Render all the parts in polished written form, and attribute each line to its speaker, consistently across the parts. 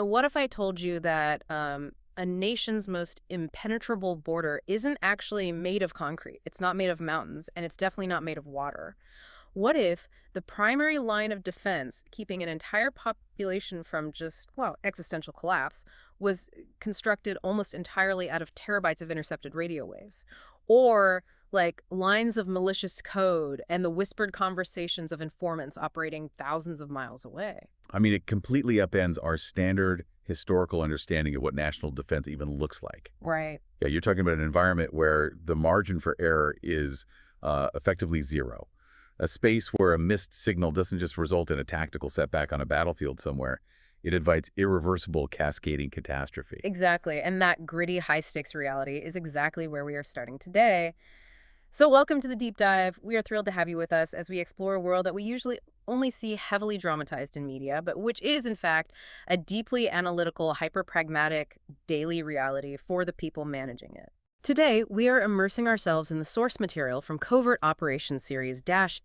Speaker 1: What if I told you that a nation's most impenetrable border isn't actually made of concrete? It's not made of mountains, and it's definitely not made of water. What if the primary line of defense, keeping an entire population from just, well, existential collapse, was constructed almost entirely out of terabytes of intercepted radio waves? Or like lines of malicious code and the whispered conversations of informants operating thousands of miles away?
Speaker 2: I mean, it completely upends our standard historical understanding of what national defense even looks like.
Speaker 1: Right.
Speaker 2: Yeah, you're talking about an environment where the margin for error is effectively zero. A space where a missed signal doesn't just result in a tactical setback on a battlefield somewhere. It invites irreversible cascading catastrophe.
Speaker 1: Exactly. And that gritty, high-stakes reality is exactly where we are starting today. So welcome to the Deep Dive. We are thrilled to have you with us as we explore a world that we usually only see heavily dramatized in media, but which is, in fact, a deeply analytical, hyper-pragmatic daily reality for the people managing it. Today, we are immersing ourselves in the source material from Covert Operations series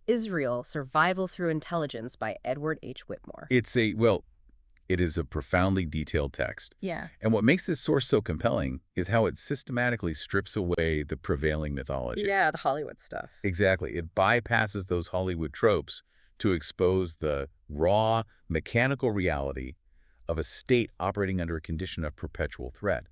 Speaker 1: Israel Survival Through Intelligence by Edward H. Whitmore.
Speaker 2: It is a profoundly detailed text.
Speaker 1: Yeah.
Speaker 2: And what makes this source so compelling is how it systematically strips away the prevailing mythology.
Speaker 1: Yeah, the Hollywood stuff.
Speaker 2: Exactly. It bypasses those Hollywood tropes to expose the raw, mechanical reality of a state operating under a condition of perpetual threat.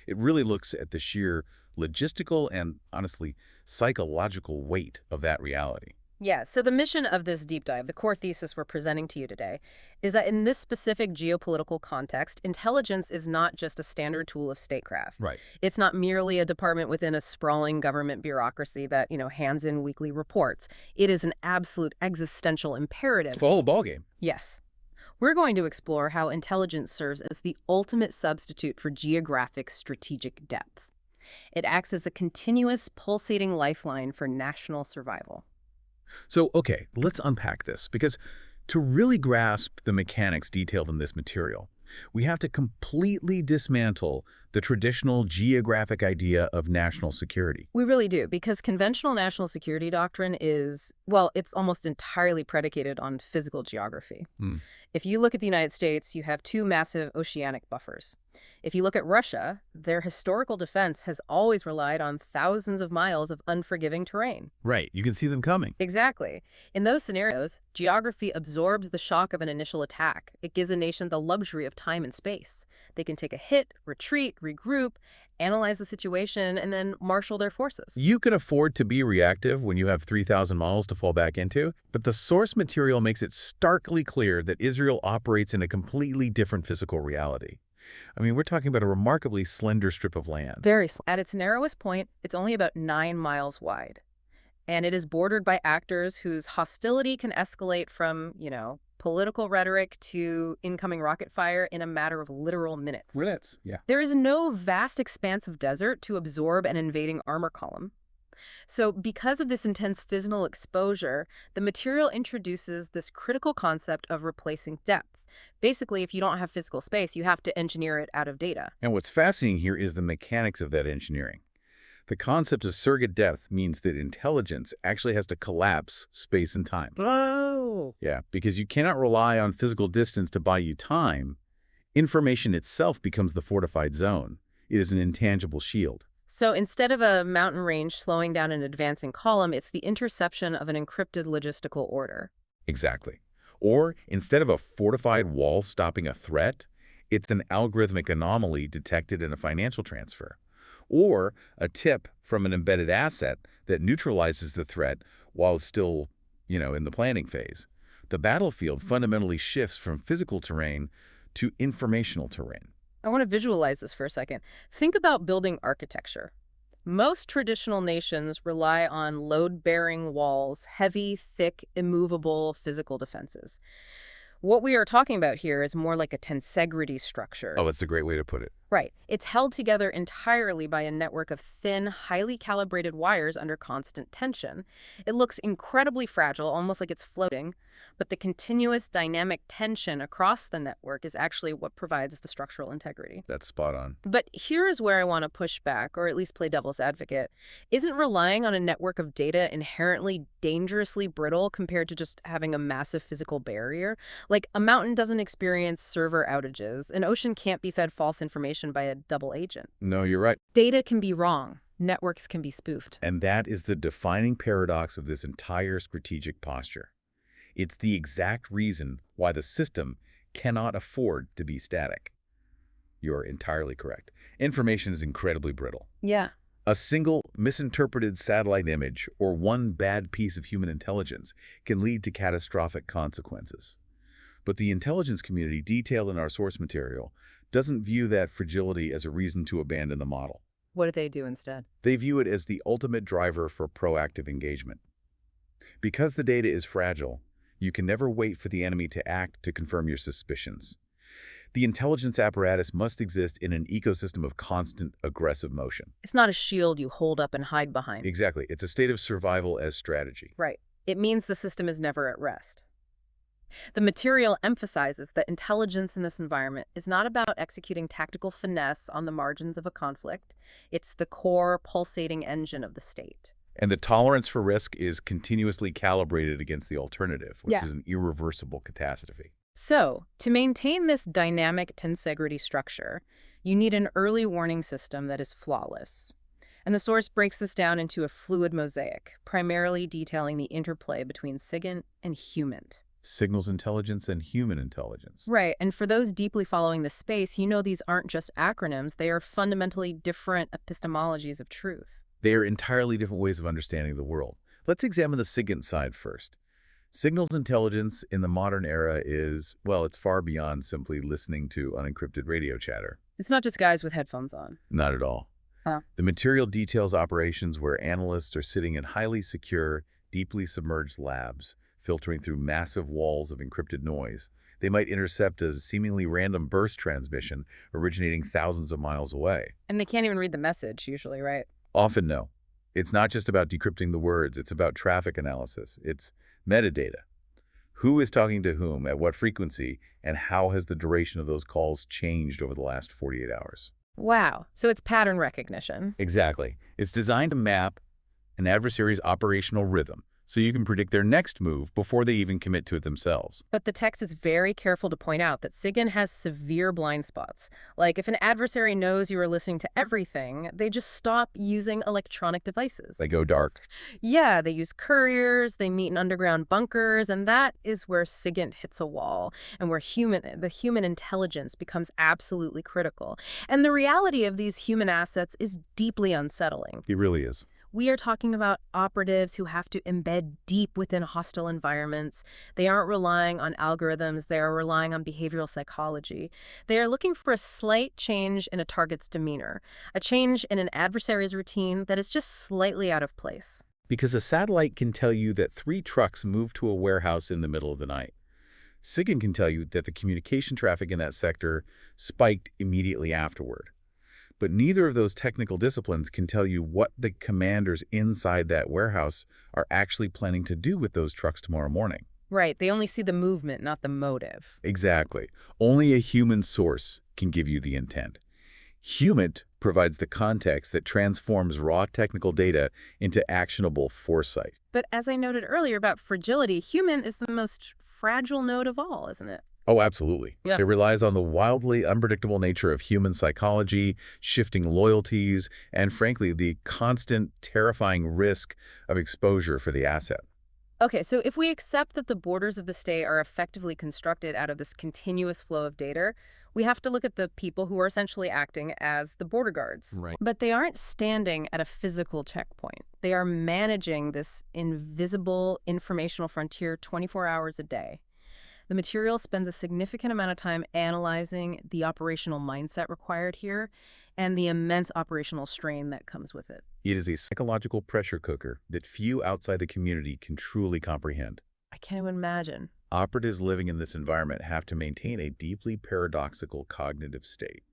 Speaker 2: It really looks at the sheer logistical and, honestly, psychological weight of that reality.
Speaker 1: Yeah, so the mission of this deep dive, the core thesis we're presenting to you today, is that in this specific geopolitical context, intelligence is not just a standard tool of statecraft.
Speaker 2: Right.
Speaker 1: It's not merely a department within a sprawling government bureaucracy that, hands in weekly reports. It is an absolute existential imperative.
Speaker 2: The whole ballgame.
Speaker 1: Yes. We're going to explore how intelligence serves as the ultimate substitute for geographic strategic depth. It acts as a continuous, pulsating lifeline for national survival.
Speaker 2: So, okay, let's unpack this, because to really grasp the mechanics detailed in this material, we have to completely dismantle the traditional geographic idea of national security.
Speaker 1: We really do, because conventional national security doctrine is, well, it's almost entirely predicated on physical geography. If you look at the United States, you have two massive oceanic buffers. If you look at Russia, their historical defense has always relied on thousands of miles of unforgiving terrain.
Speaker 2: Right, you can see them coming.
Speaker 1: Exactly. In those scenarios, geography absorbs the shock of an initial attack. It gives a nation the luxury of time and space. They can take a hit, retreat, regroup, analyze the situation, and then marshal their forces.
Speaker 2: You can afford to be reactive when you have 3,000 miles to fall back into, but the source material makes it starkly clear that Israel operates in a completely different physical reality. I mean, we're talking about a remarkably slender strip of land.
Speaker 1: At its narrowest point, it's only about 9 miles wide. And it is bordered by actors whose hostility can escalate from, political rhetoric to incoming rocket fire in a matter of literal minutes.
Speaker 2: Minutes, yeah.
Speaker 1: There is no vast expanse of desert to absorb an invading armor column. So because of this intense physical exposure, the material introduces this critical concept of replacing depth. Basically, if you don't have physical space, you have to engineer it out of data.
Speaker 2: And what's fascinating here is the mechanics of that engineering. The concept of surrogate depth means that intelligence actually has to collapse space and time.
Speaker 1: Oh.
Speaker 2: Yeah, because you cannot rely on physical distance to buy you time. Information itself becomes the fortified zone. It is an intangible shield.
Speaker 1: So instead of a mountain range slowing down an advancing column, it's the interception of an encrypted logistical order.
Speaker 2: Exactly. Or instead of a fortified wall stopping a threat, it's an algorithmic anomaly detected in a financial transfer. Or a tip from an embedded asset that neutralizes the threat while still, in the planning phase. The battlefield fundamentally shifts from physical terrain to informational terrain.
Speaker 1: I want to visualize this for a second. Think about building architecture. Most traditional nations rely on load-bearing walls, heavy, thick, immovable physical defenses. What we are talking about here is more like a tensegrity structure.
Speaker 2: Oh, that's a great way to put it.
Speaker 1: Right. It's held together entirely by a network of thin, highly calibrated wires under constant tension. It looks incredibly fragile, almost like it's floating, but the continuous dynamic tension across the network is actually what provides the structural integrity.
Speaker 2: That's spot on.
Speaker 1: But here is where I want to push back, or at least play devil's advocate. Isn't relying on a network of data inherently dangerously brittle compared to just having a massive physical barrier? Like, a mountain doesn't experience server outages. An ocean can't be fed false information by a double agent.
Speaker 2: No, you're right.
Speaker 1: Data can be wrong. Networks can be spoofed.
Speaker 2: And that is the defining paradox of this entire strategic posture. It's the exact reason why the system cannot afford to be static. You're entirely correct. Information is incredibly brittle.
Speaker 1: Yeah.
Speaker 2: A single misinterpreted satellite image or one bad piece of human intelligence can lead to catastrophic consequences. But the intelligence community detailed in our source material doesn't view that fragility as a reason to abandon the model.
Speaker 1: What do they do instead?
Speaker 2: They view it as the ultimate driver for proactive engagement. Because the data is fragile, you can never wait for the enemy to act to confirm your suspicions. The intelligence apparatus must exist in an ecosystem of constant, aggressive motion.
Speaker 1: It's not a shield you hold up and hide behind.
Speaker 2: Exactly. It's a state of survival as strategy.
Speaker 1: Right. It means the system is never at rest. The material emphasizes that intelligence in this environment is not about executing tactical finesse on the margins of a conflict. It's the core, pulsating engine of the state.
Speaker 2: And the tolerance for risk is continuously calibrated against the alternative, which
Speaker 1: Yeah.
Speaker 2: is an irreversible catastrophe.
Speaker 1: So, to maintain this dynamic tensegrity structure, you need an early warning system that is flawless. And the source breaks this down into a fluid mosaic, primarily detailing the interplay between SIGINT and HUMINT.
Speaker 2: Signals intelligence and human intelligence.
Speaker 1: Right, and for those deeply following the space, you know these aren't just acronyms, they are fundamentally different epistemologies of truth.
Speaker 2: They are entirely different ways of understanding the world. Let's examine the SIGINT side first. Signals intelligence in the modern era is, well, it's far beyond simply listening to unencrypted radio chatter.
Speaker 1: It's not just guys with headphones on.
Speaker 2: Not at all.
Speaker 1: Huh.
Speaker 2: The material details operations where analysts are sitting in highly secure, deeply submerged labs, filtering through massive walls of encrypted noise. They might intercept a seemingly random burst transmission originating thousands of miles away.
Speaker 1: And they can't even read the message, usually, right?
Speaker 2: Often no. It's not just about decrypting the words, it's about traffic analysis. It's metadata. Who is talking to whom, at what frequency, and how has the duration of those calls changed over the last 48 hours?
Speaker 1: Wow, so it's pattern recognition.
Speaker 2: Exactly. It's designed to map an adversary's operational rhythm, so you can predict their next move before they even commit to it themselves.
Speaker 1: But the text is very careful to point out that SIGINT has severe blind spots. Like, if an adversary knows you are listening to everything, they just stop using electronic devices.
Speaker 2: They go dark.
Speaker 1: Yeah, they use couriers, they meet in underground bunkers, and that is where SIGINT hits a wall, and where the human intelligence becomes absolutely critical. And the reality of these human assets is deeply unsettling.
Speaker 2: It really is.
Speaker 1: We are talking about operatives who have to embed deep within hostile environments. They aren't relying on algorithms. They are relying on behavioral psychology. They are looking for a slight change in a target's demeanor, a change in an adversary's routine that is just slightly out of place.
Speaker 2: Because a satellite can tell you that 3 trucks moved to a warehouse in the middle of the night. SIGINT can tell you that the communication traffic in that sector spiked immediately afterward. But neither of those technical disciplines can tell you what the commanders inside that warehouse are actually planning to do with those trucks tomorrow morning.
Speaker 1: Right, they only see the movement, not the motive.
Speaker 2: Exactly. Only a human source can give you the intent. HUMINT provides the context that transforms raw technical data into actionable foresight.
Speaker 1: But as I noted earlier about fragility, HUMINT is the most fragile node of all, isn't it?
Speaker 2: Oh, absolutely.
Speaker 1: Yeah.
Speaker 2: It relies on the wildly unpredictable nature of human psychology, shifting loyalties, and frankly, the constant, terrifying risk of exposure for the asset.
Speaker 1: Okay, so if we accept that the borders of the state are effectively constructed out of this continuous flow of data, we have to look at the people who are essentially acting as the border guards.
Speaker 2: Right.
Speaker 1: But they aren't standing at a physical checkpoint. They are managing this invisible informational frontier 24 hours a day. The material spends a significant amount of time analyzing the operational mindset required here and the immense operational strain that comes with it.
Speaker 2: It is a psychological pressure cooker that few outside the community can truly comprehend.
Speaker 1: I can't even imagine.
Speaker 2: Operatives living in this environment have to maintain a deeply paradoxical cognitive state.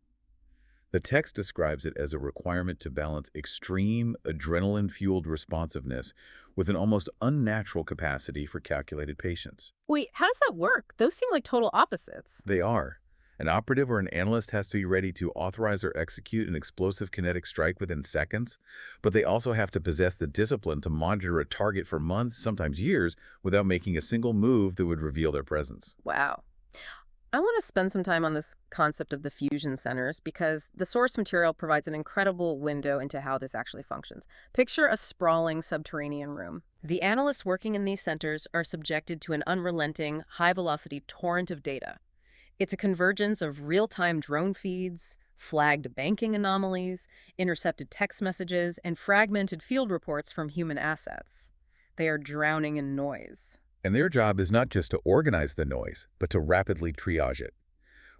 Speaker 2: The text describes it as a requirement to balance extreme adrenaline-fueled responsiveness with an almost unnatural capacity for calculated patience.
Speaker 1: Wait, how does that work? Those seem like total opposites.
Speaker 2: They are. An operative or an analyst has to be ready to authorize or execute an explosive kinetic strike within seconds, but they also have to possess the discipline to monitor a target for months, sometimes years, without making a single move that would reveal their presence.
Speaker 1: Wow. I want to spend some time on this concept of the fusion centers because the source material provides an incredible window into how this actually functions. Picture a sprawling subterranean room. The analysts working in these centers are subjected to an unrelenting, high-velocity torrent of data. It's a convergence of real-time drone feeds, flagged banking anomalies, intercepted text messages, and fragmented field reports from human assets. They are drowning in noise.
Speaker 2: And their job is not just to organize the noise, but to rapidly triage it.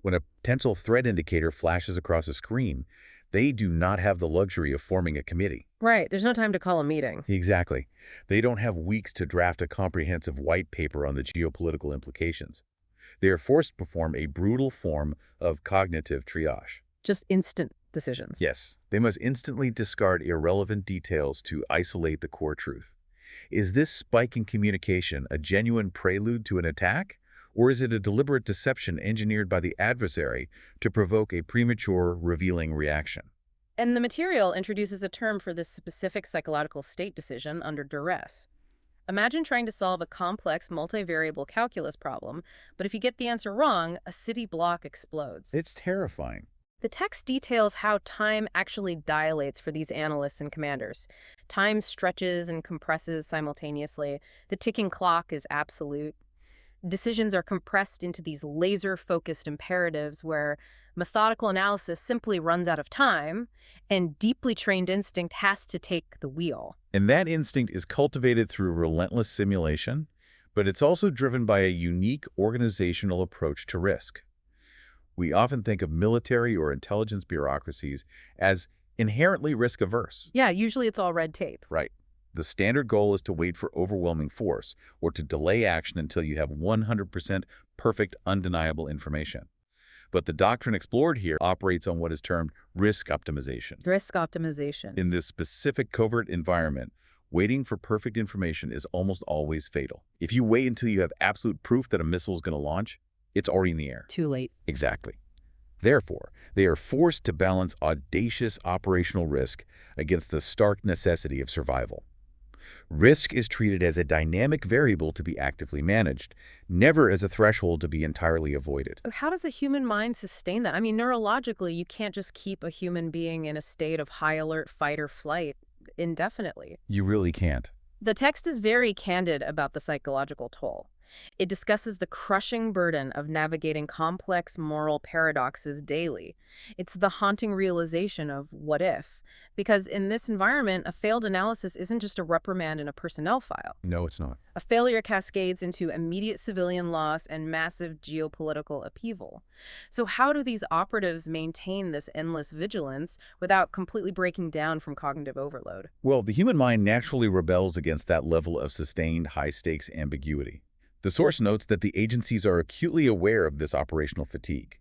Speaker 2: When a potential threat indicator flashes across a screen, they do not have the luxury of forming a committee.
Speaker 1: Right, there's no time to call a meeting.
Speaker 2: Exactly. They don't have weeks to draft a comprehensive white paper on the geopolitical implications. They are forced to perform a brutal form of cognitive triage.
Speaker 1: Just instant decisions.
Speaker 2: Yes, they must instantly discard irrelevant details to isolate the core truth. Is this spike in communication a genuine prelude to an attack, or is it a deliberate deception engineered by the adversary to provoke a premature, revealing reaction?
Speaker 1: And the material introduces a term for this specific psychological state decision under duress. Imagine trying to solve a complex multivariable calculus problem, but if you get the answer wrong, a city block explodes.
Speaker 2: It's terrifying.
Speaker 1: The text details how time actually dilates for these analysts and commanders. Time stretches and compresses simultaneously. The ticking clock is absolute. Decisions are compressed into these laser-focused imperatives where methodical analysis simply runs out of time, and deeply trained instinct has to take the wheel.
Speaker 2: And that instinct is cultivated through relentless simulation, but it's also driven by a unique organizational approach to risk. We often think of military or intelligence bureaucracies as inherently risk-averse.
Speaker 1: Yeah, usually it's all red tape.
Speaker 2: Right. The standard goal is to wait for overwhelming force or to delay action until you have 100% perfect, undeniable information. But the doctrine explored here operates on what is termed risk optimization.
Speaker 1: Risk optimization.
Speaker 2: In this specific covert environment, waiting for perfect information is almost always fatal. If you wait until you have absolute proof that a missile is going to launch, it's already in the air.
Speaker 1: Too late.
Speaker 2: Exactly. Therefore, they are forced to balance audacious operational risk against the stark necessity of survival. Risk is treated as a dynamic variable to be actively managed, never as a threshold to be entirely avoided.
Speaker 1: But how does a human mind sustain that? I mean, neurologically, you can't just keep a human being in a state of high alert fight or flight indefinitely.
Speaker 2: You really can't.
Speaker 1: The text is very candid about the psychological toll. It discusses the crushing burden of navigating complex moral paradoxes daily. It's the haunting realization of what if, because in this environment, a failed analysis isn't just a reprimand in a personnel file.
Speaker 2: No, it's not.
Speaker 1: A failure cascades into immediate civilian loss and massive geopolitical upheaval. So how do these operatives maintain this endless vigilance without completely breaking down from cognitive overload?
Speaker 2: Well, the human mind naturally rebels against that level of sustained high-stakes ambiguity. The source notes that the agencies are acutely aware of this operational fatigue.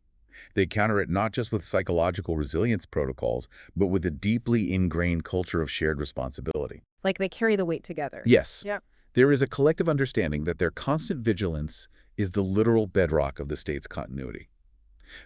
Speaker 2: They counter it not just with psychological resilience protocols, but with a deeply ingrained culture of shared responsibility.
Speaker 1: Like they carry the weight together.
Speaker 2: Yes.
Speaker 1: Yep.
Speaker 2: There is a collective understanding that their constant vigilance is the literal bedrock of the state's continuity.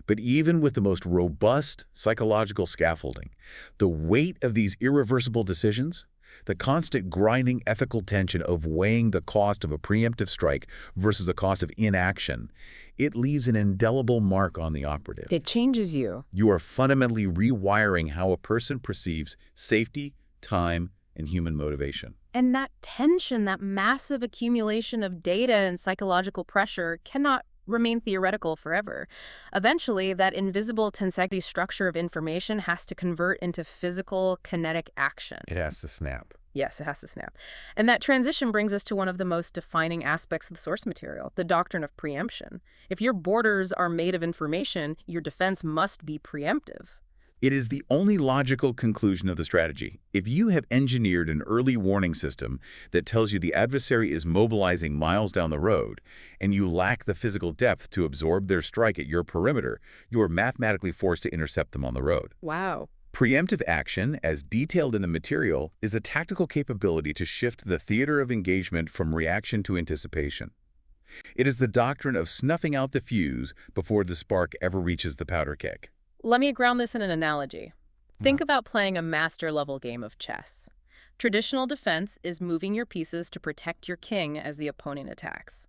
Speaker 2: But even with the most robust psychological scaffolding, the weight of these irreversible decisions, the constant grinding ethical tension of weighing the cost of a preemptive strike versus the cost of inaction, it leaves an indelible mark on the operative.
Speaker 1: It changes you.
Speaker 2: You are fundamentally rewiring how a person perceives safety, time, and human motivation.
Speaker 1: And that tension, that massive accumulation of data and psychological pressure cannot remain theoretical forever. Eventually, that invisible tensecity structure of information has to convert into physical, kinetic action.
Speaker 2: It has to snap.
Speaker 1: Yes, it has to snap. And that transition brings us to one of the most defining aspects of the source material, the doctrine of preemption. If your borders are made of information, your defense must be preemptive.
Speaker 2: It is the only logical conclusion of the strategy. If you have engineered an early warning system that tells you the adversary is mobilizing miles down the road, and you lack the physical depth to absorb their strike at your perimeter, you are mathematically forced to intercept them on the road.
Speaker 1: Wow.
Speaker 2: Preemptive action, as detailed in the material, is a tactical capability to shift the theater of engagement from reaction to anticipation. It is the doctrine of snuffing out the fuse before the spark ever reaches the powder keg.
Speaker 1: Let me ground this in an analogy. Think about playing a master-level game of chess. Traditional defense is moving your pieces to protect your king as the opponent attacks.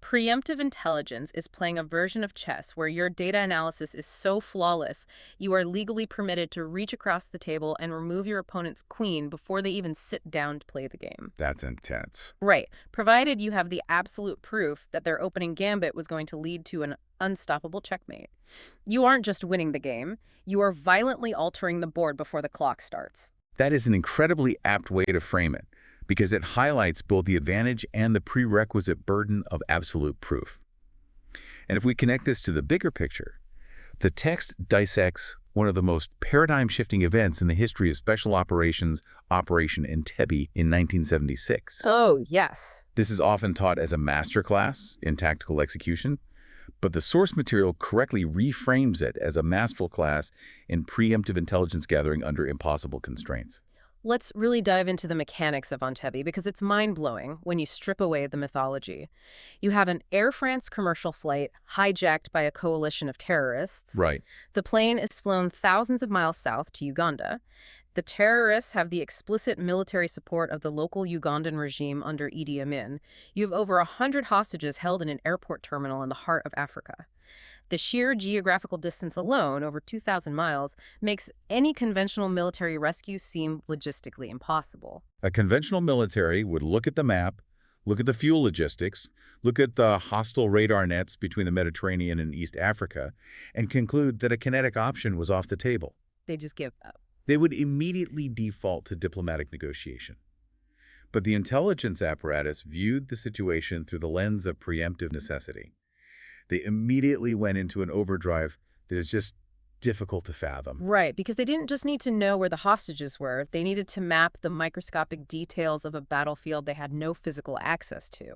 Speaker 1: Preemptive intelligence is playing a version of chess where your data analysis is so flawless, you are legally permitted to reach across the table and remove your opponent's queen before they even sit down to play the game.
Speaker 2: That's intense.
Speaker 1: Right, provided you have the absolute proof that their opening gambit was going to lead to an unstoppable checkmate. You aren't just winning the game, you are violently altering the board before the clock starts.
Speaker 2: That is an incredibly apt way to frame it, because it highlights both the advantage and the prerequisite burden of absolute proof. And if we connect this to the bigger picture, the text dissects one of the most paradigm-shifting events in the history of special operations, Operation Entebbe in 1976.
Speaker 1: Oh, yes.
Speaker 2: This is often taught as a masterclass in tactical execution, but the source material correctly reframes it as a masterful class in preemptive intelligence gathering under impossible constraints.
Speaker 1: Let's really dive into the mechanics of Entebbe because it's mind-blowing when you strip away the mythology. You have an Air France commercial flight hijacked by a coalition of terrorists.
Speaker 2: Right.
Speaker 1: The plane is flown thousands of miles south to Uganda. The terrorists have the explicit military support of the local Ugandan regime under Idi Amin. You have over 100 hostages held in an airport terminal in the heart of Africa. The sheer geographical distance alone, over 2,000 miles, makes any conventional military rescue seem logistically impossible.
Speaker 2: A conventional military would look at the map, look at the fuel logistics, look at the hostile radar nets between the Mediterranean and East Africa, and conclude that a kinetic option was off the table.
Speaker 1: They just give up.
Speaker 2: They would immediately default to diplomatic negotiation. But the intelligence apparatus viewed the situation through the lens of preemptive necessity. They immediately went into an overdrive that is just difficult to fathom.
Speaker 1: Right, because they didn't just need to know where the hostages were. They needed to map the microscopic details of a battlefield they had no physical access to.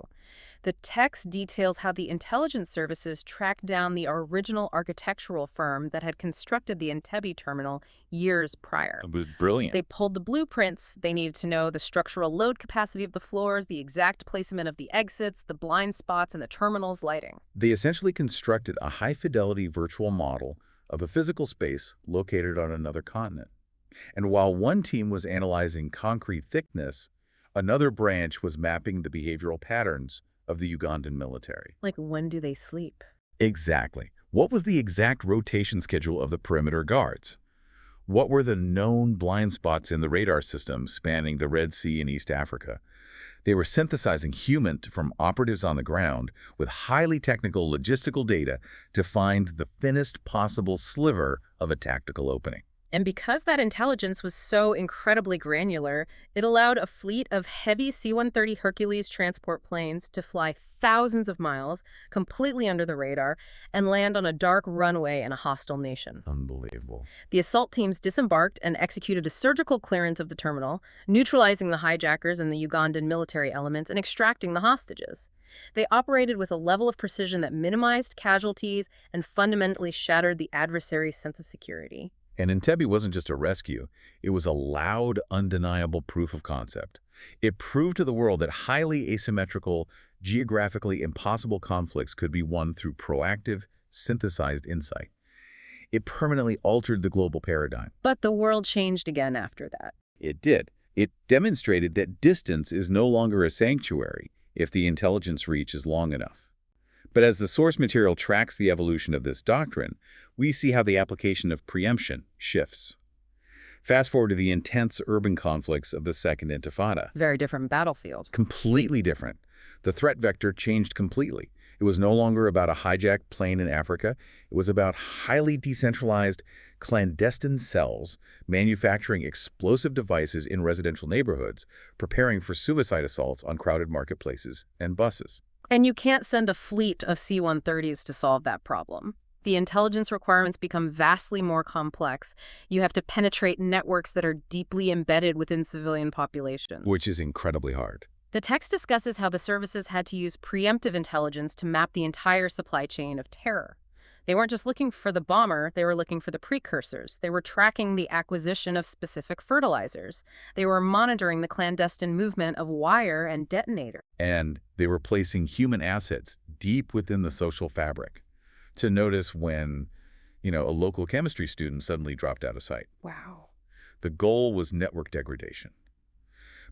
Speaker 1: The text details how the intelligence services tracked down the original architectural firm that had constructed the Entebbe terminal years prior.
Speaker 2: It was brilliant.
Speaker 1: They pulled the blueprints. They needed to know the structural load capacity of the floors, the exact placement of the exits, the blind spots, and the terminal's lighting.
Speaker 2: They essentially constructed a high-fidelity virtual model of a physical space located on another continent. And while one team was analyzing concrete thickness, another branch was mapping the behavioral patterns of the Ugandan military.
Speaker 1: Like, when do they sleep?
Speaker 2: Exactly. What was the exact rotation schedule of the perimeter guards? What were the known blind spots in the radar system spanning the Red Sea and East Africa? They were synthesizing human from operatives on the ground with highly technical logistical data to find the thinnest possible sliver of a tactical opening.
Speaker 1: And because that intelligence was so incredibly granular, it allowed a fleet of heavy C-130 Hercules transport planes to fly thousands of miles, completely under the radar, and land on a dark runway in a hostile nation.
Speaker 2: Unbelievable.
Speaker 1: The assault teams disembarked and executed a surgical clearance of the terminal, neutralizing the hijackers and the Ugandan military elements and extracting the hostages. They operated with a level of precision that minimized casualties and fundamentally shattered the adversary's sense of security.
Speaker 2: And Entebbe wasn't just a rescue. It was a loud, undeniable proof of concept. It proved to the world that highly asymmetrical, geographically impossible conflicts could be won through proactive, synthesized insight. It permanently altered the global paradigm.
Speaker 1: But the world changed again after that.
Speaker 2: It did. It demonstrated that distance is no longer a sanctuary if the intelligence reach is long enough. But as the source material tracks the evolution of this doctrine, we see how the application of preemption shifts. Fast forward to the intense urban conflicts of the Second Intifada.
Speaker 1: Very different battlefield.
Speaker 2: Completely different. The threat vector changed completely. It was no longer about a hijacked plane in Africa. It was about highly decentralized, clandestine cells manufacturing explosive devices in residential neighborhoods, preparing for suicide assaults on crowded marketplaces and buses.
Speaker 1: And you can't send a fleet of C-130s to solve that problem. The intelligence requirements become vastly more complex. You have to penetrate networks that are deeply embedded within civilian populations.
Speaker 2: Which is incredibly hard.
Speaker 1: The text discusses how the services had to use preemptive intelligence to map the entire supply chain of terror. They weren't just looking for the bomber, they were looking for the precursors. They were tracking the acquisition of specific fertilizers. They were monitoring the clandestine movement of wire and detonator.
Speaker 2: And they were placing human assets deep within the social fabric to notice when, a local chemistry student suddenly dropped out of sight.
Speaker 1: Wow.
Speaker 2: The goal was network degradation.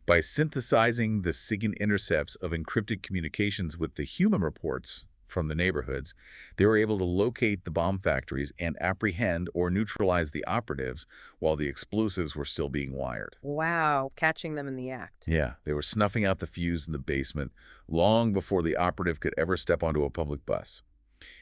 Speaker 2: By synthesizing the SIGINT intercepts of encrypted communications with the human reports from the neighborhoods, they were able to locate the bomb factories and apprehend or neutralize the operatives while the explosives were still being wired.
Speaker 1: Wow, catching them in the act.
Speaker 2: Yeah, they were snuffing out the fuse in the basement long before the operative could ever step onto a public bus.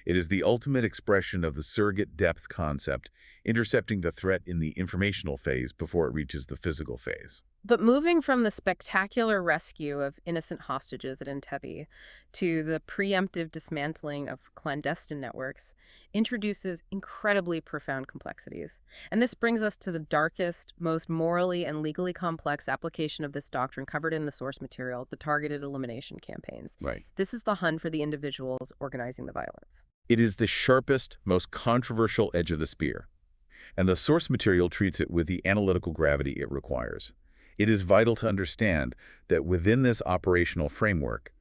Speaker 2: It is the ultimate expression of the surrogate depth concept, intercepting the threat in the informational phase before it reaches the physical phase.
Speaker 1: But moving from the spectacular rescue of innocent hostages at Entebbe to the preemptive dismantling of clandestine networks introduces incredibly profound complexities. And this brings us to the darkest, most morally and legally complex application of this doctrine covered in the source material, the targeted elimination campaigns.
Speaker 2: Right.
Speaker 1: This is the hunt for the individuals organizing the violence.
Speaker 2: It is the sharpest, most controversial edge of the spear, and the source material treats it with the analytical gravity it requires. It is vital to understand that within this operational framework,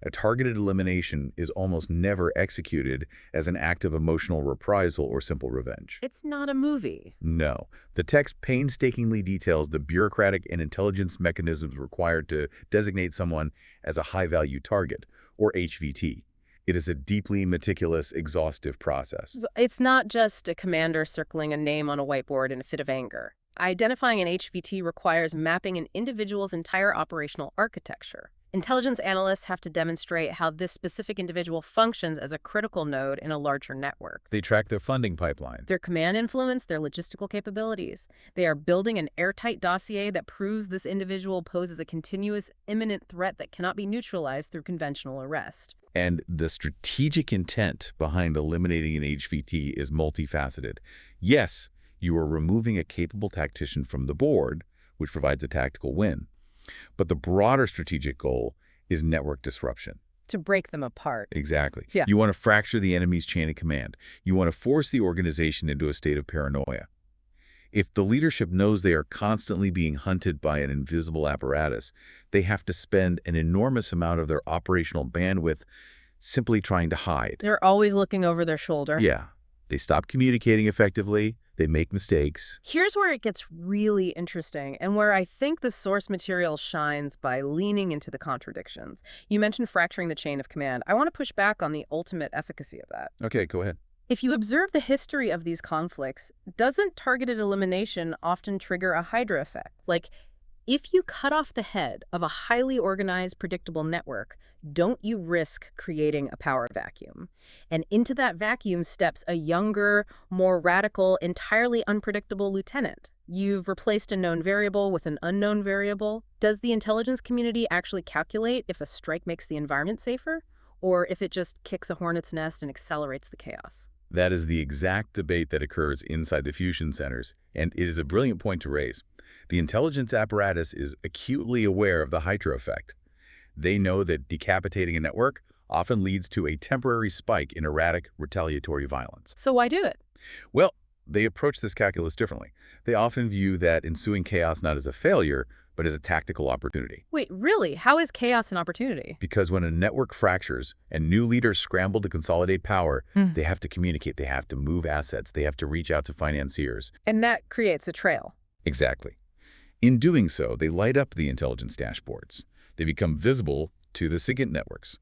Speaker 2: a targeted elimination is almost never executed as an act of emotional reprisal or simple revenge.
Speaker 1: It's not a movie.
Speaker 2: No. The text painstakingly details the bureaucratic and intelligence mechanisms required to designate someone as a high-value target, or HVT. It is a deeply meticulous, exhaustive process.
Speaker 1: It's not just a commander circling a name on a whiteboard in a fit of anger. Identifying an HVT requires mapping an individual's entire operational architecture. Intelligence analysts have to demonstrate how this specific individual functions as a critical node in a larger network.
Speaker 2: They track their funding pipeline,
Speaker 1: Their command influence, their logistical capabilities. They are building an airtight dossier that proves this individual poses a continuous, imminent threat that cannot be neutralized through conventional arrest.
Speaker 2: and the strategic intent behind eliminating an HVT is multifaceted. Yes, you are removing a capable tactician from the board, which provides a tactical win. But the broader strategic goal is network disruption.
Speaker 1: To break them apart.
Speaker 2: Exactly.
Speaker 1: Yeah.
Speaker 2: You want to fracture the enemy's chain of command. You want to force the organization into a state of paranoia. If the leadership knows they are constantly being hunted by an invisible apparatus, they have to spend an enormous amount of their operational bandwidth simply trying to hide.
Speaker 1: They're always looking over their shoulder.
Speaker 2: Yeah. They stop communicating effectively. They make mistakes.
Speaker 1: Here's where it gets really interesting and where I think the source material shines by leaning into the contradictions. You mentioned fracturing the chain of command. I want to push back on the ultimate efficacy of that.
Speaker 2: Okay, go ahead.
Speaker 1: If you observe the history of these conflicts, doesn't targeted elimination often trigger a Hydra effect? Like, if you cut off the head of a highly organized, predictable network, don't you risk creating a power vacuum? And into that vacuum steps a younger, more radical, entirely unpredictable lieutenant. You've replaced a known variable with an unknown variable. Does the intelligence community actually calculate if a strike makes the environment safer, or if it just kicks a hornet's nest and accelerates the chaos?
Speaker 2: That is the exact debate that occurs inside the fusion centers, and it is a brilliant point to raise. The intelligence apparatus is acutely aware of the Hydra effect. They know that decapitating a network often leads to a temporary spike in erratic, retaliatory violence.
Speaker 1: So why do it?
Speaker 2: Well, they approach this calculus differently. They often view that ensuing chaos not as a failure, but as a tactical opportunity.
Speaker 1: Wait, really? How is chaos an opportunity?
Speaker 2: Because when a network fractures and new leaders scramble to consolidate power, they have to communicate, they have to move assets, they have to reach out to financiers.
Speaker 1: And that creates a trail.
Speaker 2: Exactly. In doing so, they light up the intelligence dashboards. They become visible to the SIGINT networks.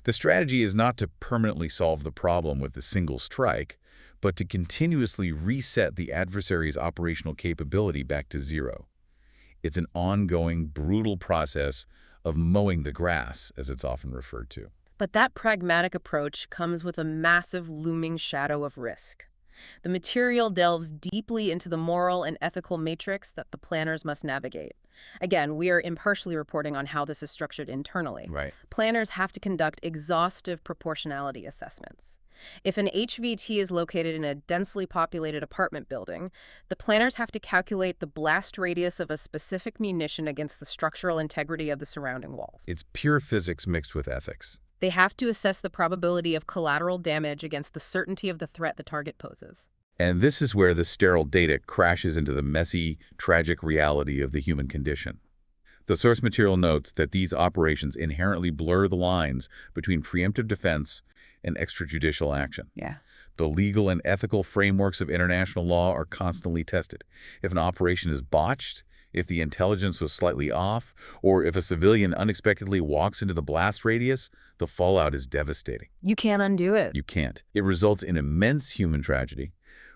Speaker 2: The strategy is not to permanently solve the problem with a single strike, but to continuously reset the adversary's operational capability back to zero. It's an ongoing, brutal process of mowing the grass, as it's often referred to.
Speaker 1: But that pragmatic approach comes with a massive looming shadow of risk. The material delves deeply into the moral and ethical matrix that the planners must navigate. Again, we are impartially reporting on how this is structured internally.
Speaker 2: Right.
Speaker 1: Planners have to conduct exhaustive proportionality assessments. If an HVT is located in a densely populated apartment building, the planners have to calculate the blast radius of a specific munition against the structural integrity of the surrounding walls.
Speaker 2: It's pure physics mixed with ethics.
Speaker 1: They have to assess the probability of collateral damage against the certainty of the threat the target poses.
Speaker 2: And this is where the sterile data crashes into the messy, tragic reality of the human condition. The source material notes that these operations inherently blur the lines between preemptive defense and extrajudicial action.
Speaker 1: Yeah.
Speaker 2: The legal and ethical frameworks of international law are constantly tested. If an operation is botched, if the intelligence was slightly off, or if a civilian unexpectedly walks into the blast radius, the fallout is devastating.
Speaker 1: You can't undo it.
Speaker 2: You can't. It results in immense human tragedy,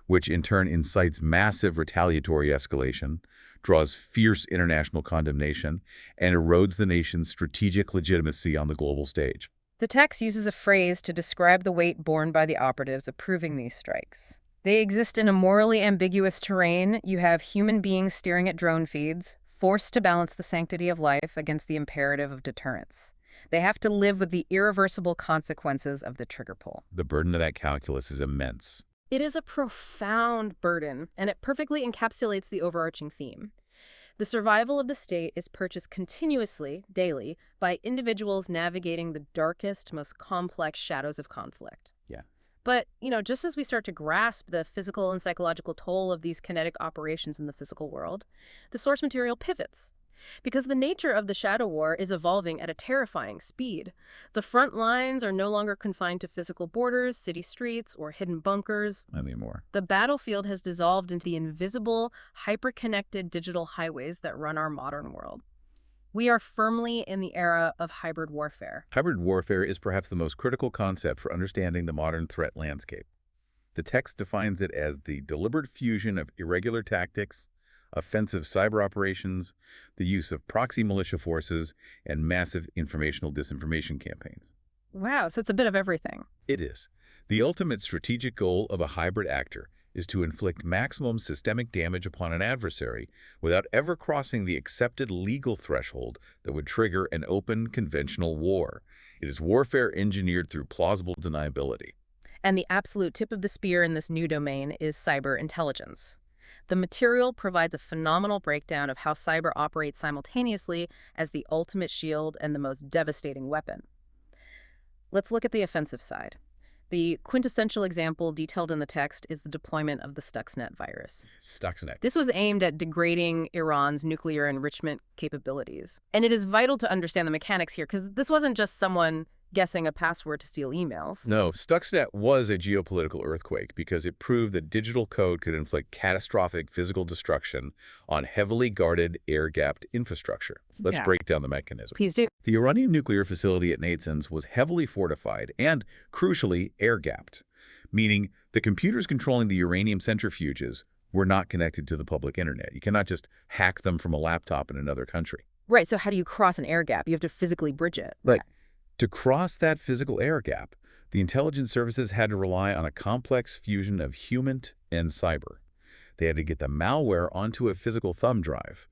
Speaker 2: which in turn incites massive retaliatory escalation, draws fierce international condemnation, and erodes the nation's strategic legitimacy on the global stage.
Speaker 1: The text uses a phrase to describe the weight borne by the operatives approving these strikes. They exist in a morally ambiguous terrain. You have human beings steering at drone feeds, forced to balance the sanctity of life against the imperative of deterrence. They have to live with the irreversible consequences of the trigger pull.
Speaker 2: The burden of that calculus is immense.
Speaker 1: It is a profound burden, and it perfectly encapsulates the overarching theme. The survival of the state is purchased continuously, daily, by individuals navigating the darkest, most complex shadows of conflict.
Speaker 2: Yeah.
Speaker 1: But, just as we start to grasp the physical and psychological toll of these kinetic operations in the physical world, the source material pivots. Because the nature of the shadow war is evolving at a terrifying speed. The front lines are no longer confined to physical borders, city streets, or hidden bunkers.
Speaker 2: Anymore.
Speaker 1: The battlefield has dissolved into the invisible, hyper-connected digital highways that run our modern world. We are firmly in the era of hybrid warfare.
Speaker 2: Hybrid warfare is perhaps the most critical concept for understanding the modern threat landscape. The text defines it as the deliberate fusion of irregular tactics, offensive cyber operations, the use of proxy militia forces, and massive informational disinformation campaigns.
Speaker 1: Wow, so it's a bit of everything.
Speaker 2: It is. The ultimate strategic goal of a hybrid actor is to inflict maximum systemic damage upon an adversary without ever crossing the accepted legal threshold that would trigger an open, conventional war. It is warfare engineered through plausible deniability.
Speaker 1: And the absolute tip of the spear in this new domain is cyber intelligence. The material provides a phenomenal breakdown of how cyber operates simultaneously as the ultimate shield and the most devastating weapon. Let's look at the offensive side. The quintessential example detailed in the text is the deployment of the Stuxnet virus.
Speaker 2: Stuxnet.
Speaker 1: This was aimed at degrading Iran's nuclear enrichment capabilities. And it is vital to understand the mechanics here, because this wasn't just someone guessing a password to steal emails.
Speaker 2: No, Stuxnet was a geopolitical earthquake because it proved that digital code could inflict catastrophic physical destruction on heavily guarded, air-gapped infrastructure. Let's break down the mechanism.
Speaker 1: Please do.
Speaker 2: The Iranian nuclear facility at Natanz was heavily fortified and, crucially, air-gapped, meaning the computers controlling the uranium centrifuges were not connected to the public internet. You cannot just hack them from a laptop in another country.
Speaker 1: Right, so how do you cross an air gap? You have to physically bridge it.
Speaker 2: But to cross that physical air gap, the intelligence services had to rely on a complex fusion of human and cyber. They had to get the malware onto a physical thumb drive,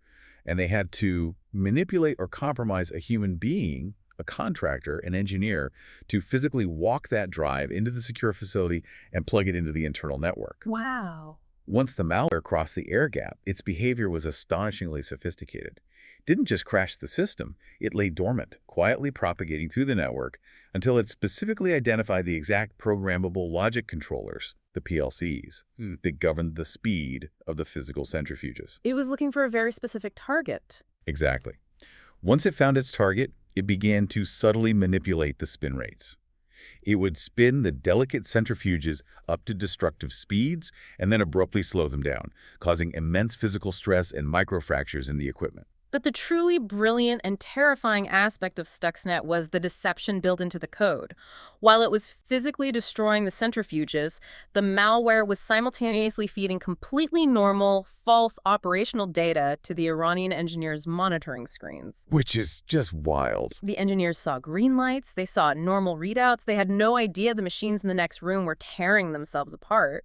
Speaker 2: and they had to manipulate or compromise a human being, a contractor, an engineer, to physically walk that drive into the secure facility and plug it into the internal network.
Speaker 1: Wow.
Speaker 2: Once the malware crossed the air gap, its behavior was astonishingly sophisticated. It didn't just crash the system, it lay dormant, quietly propagating through the network until it specifically identified the exact programmable logic controllers, the PLCs, that governed the speed of the physical centrifuges.
Speaker 1: It was looking for a very specific target.
Speaker 2: Exactly. Once it found its target, it began to subtly manipulate the spin rates. It would spin the delicate centrifuges up to destructive speeds and then abruptly slow them down, causing immense physical stress and microfractures in the equipment.
Speaker 1: But the truly brilliant and terrifying aspect of Stuxnet was the deception built into the code. While it was physically destroying the centrifuges, the malware was simultaneously feeding completely normal, false operational data to the Iranian engineers' monitoring screens.
Speaker 2: Which is just wild.
Speaker 1: The engineers saw green lights, they saw normal readouts, they had no idea the machines in the next room were tearing themselves apart.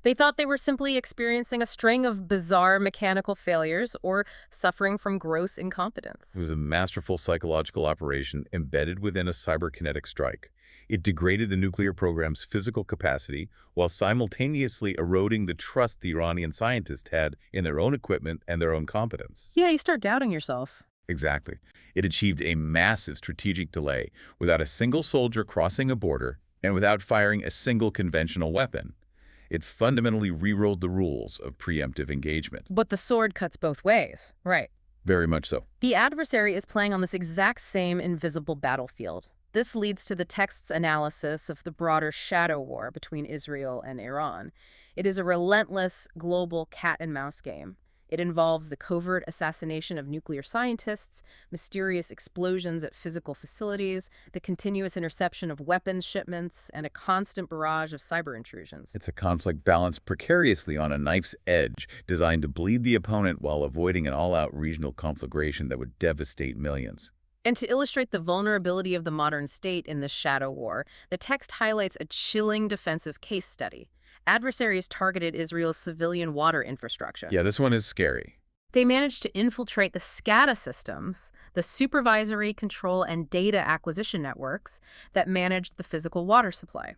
Speaker 1: They thought they were simply experiencing a string of bizarre mechanical failures or suffering from gross
Speaker 2: It
Speaker 1: incompetence.
Speaker 2: was a masterful psychological operation embedded within a cyberkinetic strike. It degraded the nuclear program's physical capacity while simultaneously eroding the trust the Iranian scientists had in their own equipment and their own competence.
Speaker 1: Yeah, you start doubting yourself.
Speaker 2: Exactly. It achieved a massive strategic delay without a single soldier crossing a border and without firing a single conventional weapon. It fundamentally rewrote the rules of preemptive engagement.
Speaker 1: But the sword cuts both ways. Right.
Speaker 2: Very much so.
Speaker 1: The adversary is playing on this exact same invisible battlefield. This leads to the text's analysis of the broader shadow war between Israel and Iran. It is a relentless global cat-and-mouse game. It involves the covert assassination of nuclear scientists, mysterious explosions at physical facilities, the continuous interception of weapons shipments, and a constant barrage of cyber intrusions.
Speaker 2: It's a conflict balanced precariously on a knife's edge, designed to bleed the opponent while avoiding an all-out regional conflagration that would devastate millions.
Speaker 1: And to illustrate the vulnerability of the modern state in this shadow war, the text highlights a chilling defensive case study. Adversaries targeted Israel's civilian water infrastructure.
Speaker 2: Yeah, this one is scary.
Speaker 1: They managed to infiltrate the SCADA systems, the supervisory control and data acquisition networks that managed the physical water supply.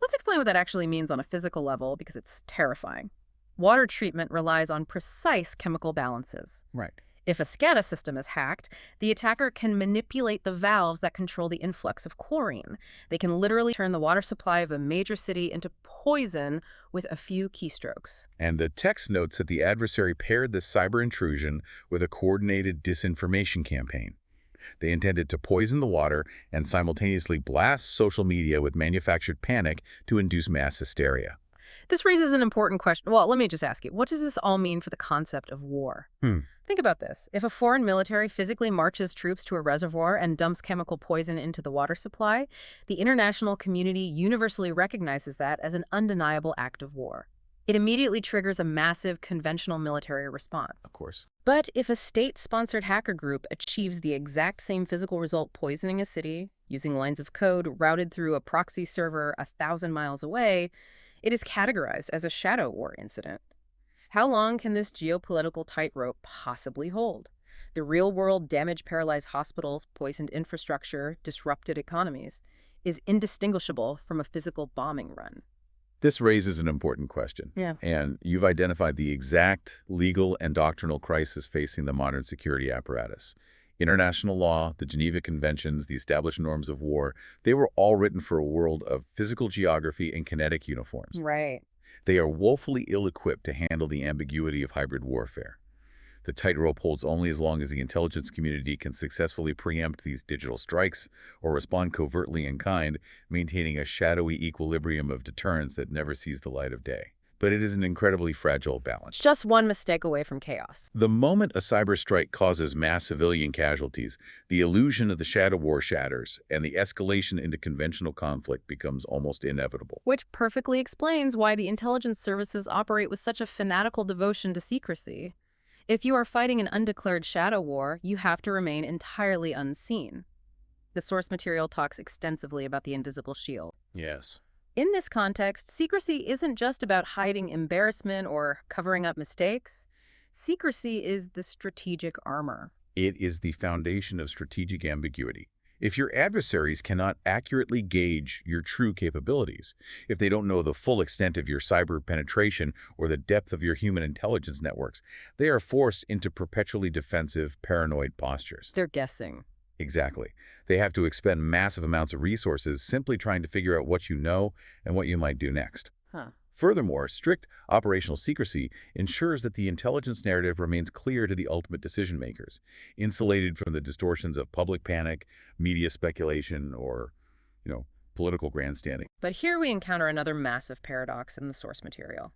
Speaker 1: Let's explain what that actually means on a physical level because it's terrifying. Water treatment relies on precise chemical balances.
Speaker 2: Right.
Speaker 1: If a SCADA system is hacked, the attacker can manipulate the valves that control the influx of chlorine. They can literally turn the water supply of a major city into poison with a few keystrokes.
Speaker 2: And the text notes that the adversary paired the cyber intrusion with a coordinated disinformation campaign. They intended to poison the water and simultaneously blast social media with manufactured panic to induce mass hysteria.
Speaker 1: This raises an important question. Well, let me just ask you, what does this all mean for the concept of war? Think about this. If a foreign military physically marches troops to a reservoir and dumps chemical poison into the water supply, the international community universally recognizes that as an undeniable act of war. It immediately triggers a massive conventional military response.
Speaker 2: Of course.
Speaker 1: But if a state-sponsored hacker group achieves the exact same physical result, poisoning a city, using lines of code routed through a proxy server 1,000 miles away, it is categorized as a shadow war incident. How long can this geopolitical tightrope possibly hold? The real-world damage paralyzed hospitals, poisoned infrastructure, disrupted economies is indistinguishable from a physical bombing run.
Speaker 2: This raises an important question.
Speaker 1: Yeah.
Speaker 2: And you've identified the exact legal and doctrinal crisis facing the modern security apparatus. International law, the Geneva Conventions, the established norms of war, they were all written for a world of physical geography and kinetic uniforms.
Speaker 1: Right.
Speaker 2: They are woefully ill-equipped to handle the ambiguity of hybrid warfare. The tightrope holds only as long as the intelligence community can successfully preempt these digital strikes or respond covertly in kind, maintaining a shadowy equilibrium of deterrence that never sees the light of day. But it is an incredibly fragile balance.
Speaker 1: Just one mistake away from chaos.
Speaker 2: The moment a cyber strike causes mass civilian casualties, the illusion of the shadow war shatters, and the escalation into conventional conflict becomes almost inevitable.
Speaker 1: Which perfectly explains why the intelligence services operate with such a fanatical devotion to secrecy. If you are fighting an undeclared shadow war, you have to remain entirely unseen. The source material talks extensively about the invisible shield.
Speaker 2: Yes.
Speaker 1: In this context, secrecy isn't just about hiding embarrassment or covering up mistakes. Secrecy is the strategic armor.
Speaker 2: It is the foundation of strategic ambiguity. If your adversaries cannot accurately gauge your true capabilities, if they don't know the full extent of your cyber penetration or the depth of your human intelligence networks, they are forced into perpetually defensive, paranoid postures.
Speaker 1: They're guessing.
Speaker 2: Exactly. They have to expend massive amounts of resources simply trying to figure out what you know and what you might do next. Furthermore, strict operational secrecy ensures that the intelligence narrative remains clear to the ultimate decision makers, insulated from the distortions of public panic, media speculation, or, political grandstanding.
Speaker 1: But here we encounter another massive paradox in the source material.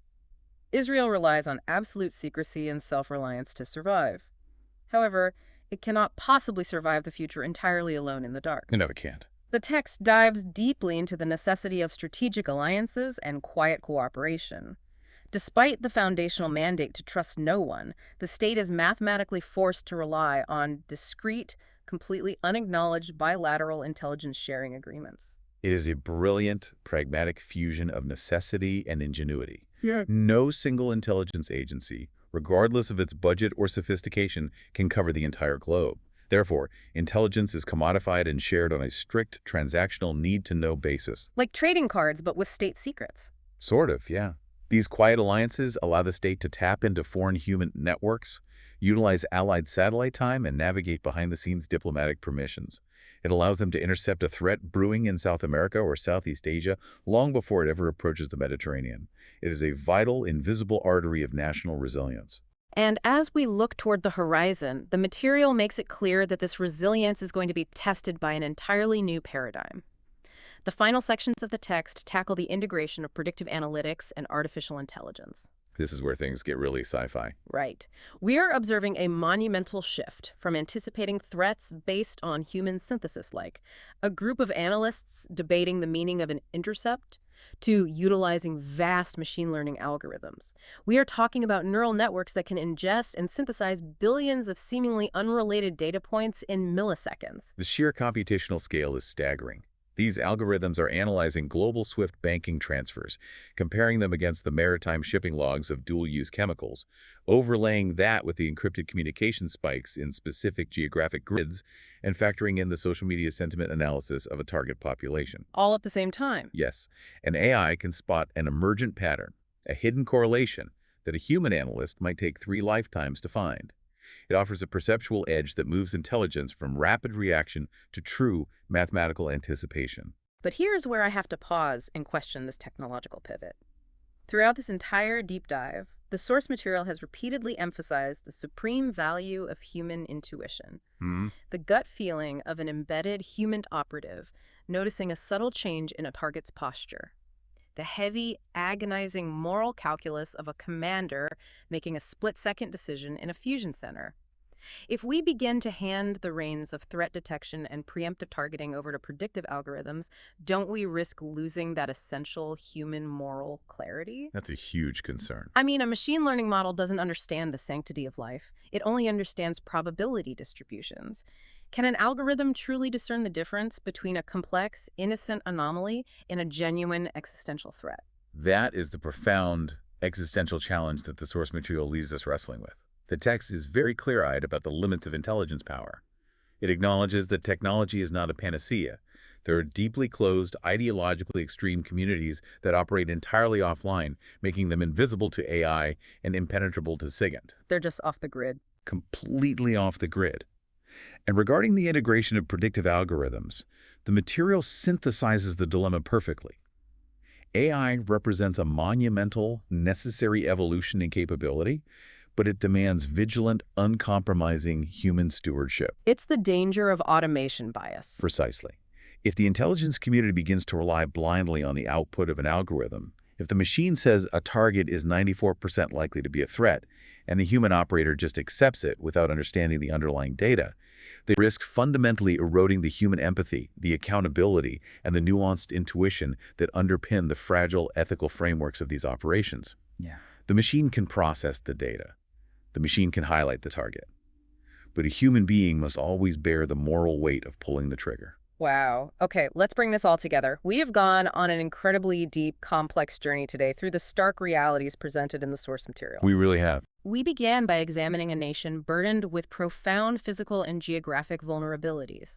Speaker 1: Israel relies on absolute secrecy and self-reliance to survive. However, it cannot possibly survive the future entirely alone in the dark.
Speaker 2: No, it can't.
Speaker 1: The text dives deeply into the necessity of strategic alliances and quiet cooperation. Despite the foundational mandate to trust no one, the state is mathematically forced to rely on discrete, completely unacknowledged bilateral intelligence sharing agreements.
Speaker 2: It is a brilliant, pragmatic fusion of necessity and ingenuity.
Speaker 1: Yeah.
Speaker 2: No single intelligence agency regardless of its budget or sophistication, can cover the entire globe. Therefore, intelligence is commodified and shared on a strict transactional need-to-know basis.
Speaker 1: Like trading cards, but with state secrets.
Speaker 2: Sort of, yeah. These quiet alliances allow the state to tap into foreign human networks, utilize allied satellite time, and navigate behind-the-scenes diplomatic permissions. It allows them to intercept a threat brewing in South America or Southeast Asia long before it ever approaches the Mediterranean. It is a vital, invisible artery of national resilience.
Speaker 1: And as we look toward the horizon, the material makes it clear that this resilience is going to be tested by an entirely new paradigm. The final sections of the text tackle the integration of predictive analytics and artificial intelligence.
Speaker 2: This is where things get really sci-fi.
Speaker 1: Right. We are observing a monumental shift from anticipating threats based on human synthesis, like a group of analysts debating the meaning of an intercept, to utilizing vast machine learning algorithms. We are talking about neural networks that can ingest and synthesize billions of seemingly unrelated data points in milliseconds.
Speaker 2: The sheer computational scale is staggering. These algorithms are analyzing global SWIFT banking transfers, comparing them against the maritime shipping logs of dual-use chemicals, overlaying that with the encrypted communication spikes in specific geographic grids, and factoring in the social media sentiment analysis of a target population.
Speaker 1: All at the same time.
Speaker 2: Yes, an AI can spot an emergent pattern, a hidden correlation that a human analyst might take 3 lifetimes to find. It offers a perceptual edge that moves intelligence from rapid reaction to true mathematical anticipation.
Speaker 1: But here's where I have to pause and question this technological pivot. Throughout this entire deep dive, the source material has repeatedly emphasized the supreme value of human intuition, the gut feeling of an embedded human operative noticing a subtle change in a target's posture, the heavy, agonizing moral calculus of a commander making a split-second decision in a fusion center. If we begin to hand the reins of threat detection and preemptive targeting over to predictive algorithms, don't we risk losing that essential human moral clarity?
Speaker 2: That's a huge concern.
Speaker 1: I mean, a machine learning model doesn't understand the sanctity of life. It only understands probability distributions. Can an algorithm truly discern the difference between a complex, innocent anomaly and a genuine existential threat?
Speaker 2: That is the profound existential challenge that the source material leaves us wrestling with. The text is very clear-eyed about the limits of intelligence power. It acknowledges that technology is not a panacea. There are deeply closed, ideologically extreme communities that operate entirely offline, making them invisible to AI and impenetrable to SIGINT.
Speaker 1: They're just off the grid.
Speaker 2: Completely off the grid. And regarding the integration of predictive algorithms, the material synthesizes the dilemma perfectly. AI represents a monumental, necessary evolution in capability, but it demands vigilant, uncompromising human stewardship.
Speaker 1: It's the danger of automation bias.
Speaker 2: Precisely. If the intelligence community begins to rely blindly on the output of an algorithm, if the machine says a target is 94% likely to be a threat, and the human operator just accepts it without understanding the underlying data, they risk fundamentally eroding the human empathy, the accountability, and the nuanced intuition that underpin the fragile ethical frameworks of these operations. The machine can process the data. The machine can highlight the target. But a human being must always bear the moral weight of pulling the trigger.
Speaker 1: Wow. Okay, let's bring this all together. We have gone on an incredibly deep, complex journey today through the stark realities presented in the source material.
Speaker 2: We really have.
Speaker 1: We began by examining a nation burdened with profound physical and geographic vulnerabilities.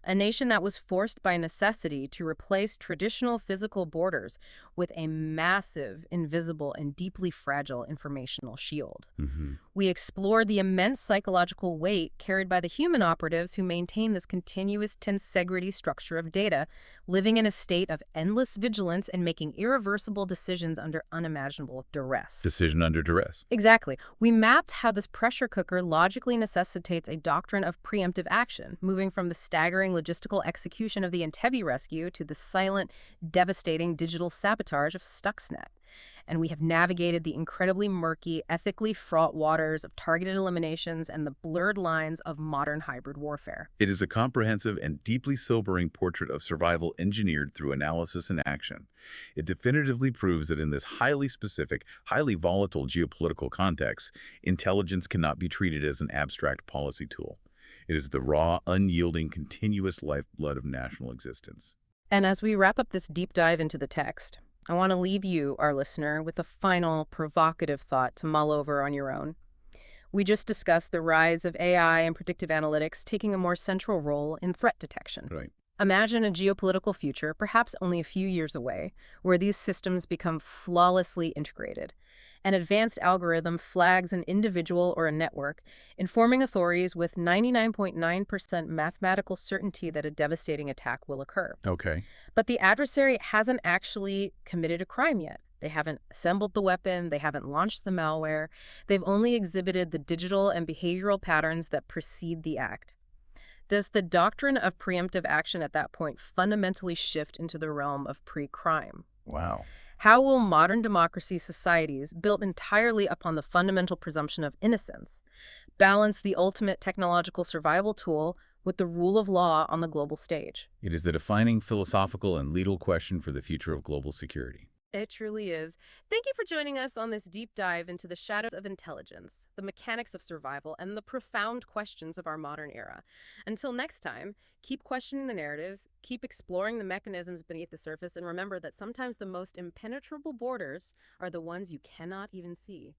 Speaker 1: A nation that was forced by necessity to replace traditional physical borders with a massive, invisible, and deeply fragile informational shield. We explored the immense psychological weight carried by the human operatives who maintain this continuous tensegrity structure of data, living in a state of endless vigilance and making irreversible decisions under unimaginable duress.
Speaker 2: Decision under duress.
Speaker 1: Exactly. We mapped how this pressure cooker logically necessitates a doctrine of preemptive action, moving from the staggering logistical execution of the Entebbe rescue to the silent, devastating digital sabotage of Stuxnet. And we have navigated the incredibly murky, ethically fraught waters of targeted eliminations and the blurred lines of modern hybrid warfare.
Speaker 2: It is a comprehensive and deeply sobering portrait of survival engineered through analysis and action. It definitively proves that in this highly specific, highly volatile geopolitical context, intelligence cannot be treated as an abstract policy tool. It is the raw, unyielding, continuous lifeblood of national existence.
Speaker 1: And as we wrap up this deep dive into the text, I want to leave you, our listener, with a final provocative thought to mull over on your own. We just discussed the rise of AI and predictive analytics taking a more central role in threat detection.
Speaker 2: Right.
Speaker 1: Imagine a geopolitical future, perhaps only a few years away, where these systems become flawlessly integrated. An advanced algorithm flags an individual or a network, informing authorities with 99.9% mathematical certainty that a devastating attack will occur.
Speaker 2: Okay.
Speaker 1: But the adversary hasn't actually committed a crime yet. They haven't assembled the weapon, they haven't launched the malware, they've only exhibited the digital and behavioral patterns that precede the act. Does the doctrine of preemptive action at that point fundamentally shift into the realm of pre-crime?
Speaker 2: Wow.
Speaker 1: How will modern democracy societies, built entirely upon the fundamental presumption of innocence, balance the ultimate technological survival tool with the rule of law on the global stage?
Speaker 2: It is the defining philosophical and legal question for the future of global security.
Speaker 1: It truly is. Thank you for joining us on this deep dive into the shadows of intelligence, the mechanics of survival, and the profound questions of our modern era. Until next time, keep questioning the narratives, keep exploring the mechanisms beneath the surface, and remember that sometimes the most impenetrable borders are the ones you cannot even see.